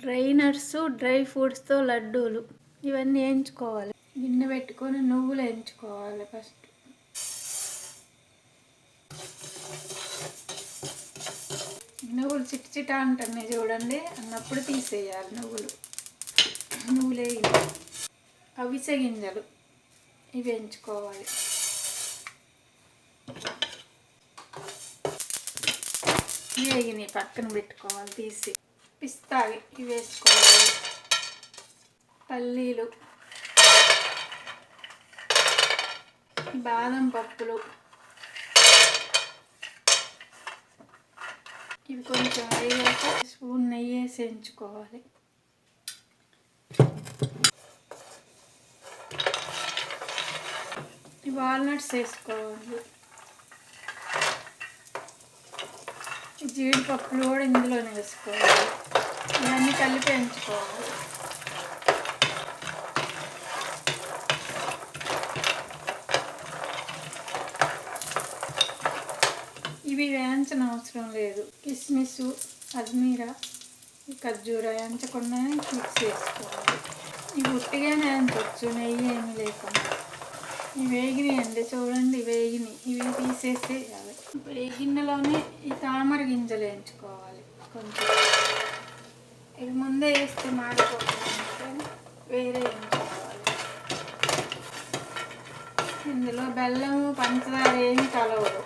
Dry nuts, dry ఫ్రూట్స్తో లడ్డూలు ఇవన్నీ వేయించుకోవాలి. గిన్నె పెట్టుకొని నువ్వులు వేయించుకోవాలి. ఫస్ట్ నువ్వులు చిట్చిట అంటున్నాయి చూడండి, అన్నప్పుడు తీసేయాలి. నువ్వులు వేగి అవిసె గింజలు ఇవి వేయించుకోవాలి. వేగిని పక్కన పెట్టుకోవాలి తీసి. పిస్తా ఇవి వేసుకోవాలి. పల్లీలు, బాదం పప్పులు ఇవి కొంచెం వేయాక స్పూన్ నెయ్యి వేసి వేయించుకోవాలి. వాల్నట్స్ వేసుకోవాలి. జీడిపప్పులు కూడా ఇందులోనే వేసుకోవాలి. ఇవన్నీ కలిపి వేయించుకోవాలి. ఇవి వేయించిన అవసరం లేదు. కిస్మిస్, అజ్మీరా, ఖర్జూరా వేయించకుండా మిక్స్ చేసుకోవాలి. ఇవి ఉట్టిగానే వేయించవచ్చు, నెయ్యి ఏమీ లేకుండా. ఇవి వేగినాయండి చూడండి, వేగినాయి. ఇవి తీసేసేయాలి. ఇప్పుడు ఈ గిన్నెలోనే ఈ తామర గింజలు వేయించుకోవాలి. కొంచెం ఇవి ముందే వేస్తే మాడిపోతుంది, వేరే వేయించుకోవాలి. ఇందులో బెల్లము, పంచదార ఏమి కలవదు.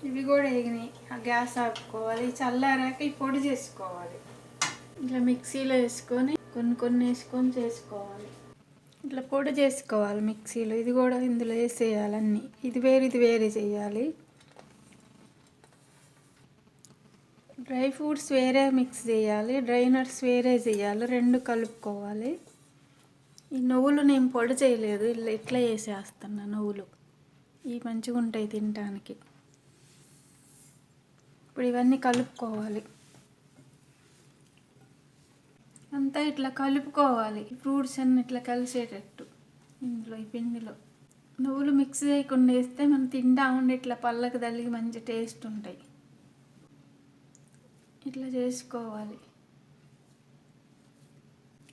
ఇవి కూడా వేగినాయి. ఆ గ్యాస్ ఆపుకోవాలి. చల్లారాక ఈ పొడి చేసుకోవాలి. ఇట్లా మిక్సీలో వేసుకొని కొన్ని వేసుకొని చేసుకోవాలి. ఇట్లా పొడి చేసుకోవాలి మిక్సీలో. ఇది కూడా ఇందులో వేసేయాలి అన్నీ. ఇది వేరే చేయాలి. డ్రై ఫ్రూట్స్ వేరే మిక్స్ చేయాలి, డ్రై నట్స్ వేరే చేయాలి. రెండు కలుపుకోవాలి. ఈ నువ్వులు నేను పొడి చేయలేదు, ఇట్లా వేసేస్తున్నా. నువ్వులు ఇవి మంచిగా ఉంటాయి తినడానికి. ఇప్పుడు ఇవన్నీ కలుపుకోవాలి. అంతా ఇట్లా కలుపుకోవాలి. ఫ్రూట్స్ అన్నీ ఇట్లా కలిసేటట్టు ఇందులో ఈ పిండిలో. నువ్వులు మిక్స్ చేయకుండా వేస్తే మనం తింటా ఉండి ఇట్లా పళ్ళకు తల్లి మంచి టేస్ట్ ఉంటాయి. ఇట్లా చేసుకోవాలి.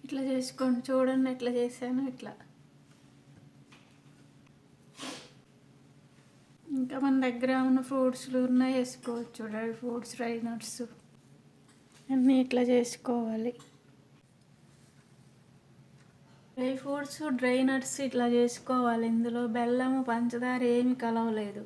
ఇట్లా చేసుకోండి. చూడండి ఎట్లా చేశాను. ఇట్లా ఇంకా మన దగ్గర ఉన్న ఫ్రూట్స్లు ఉన్నాయి వేసుకోవచ్చు. డ్రై ఫ్రూట్స్, డ్రై నట్స్ అన్నీ ఇట్లా చేసుకోవాలి. డ్రై ఫ్రూట్స్, డ్రై నట్స్ ఇట్లా చేసుకోవాలి. ఇందులో బెల్లము, పంచదార ఏమి కలవలేదు.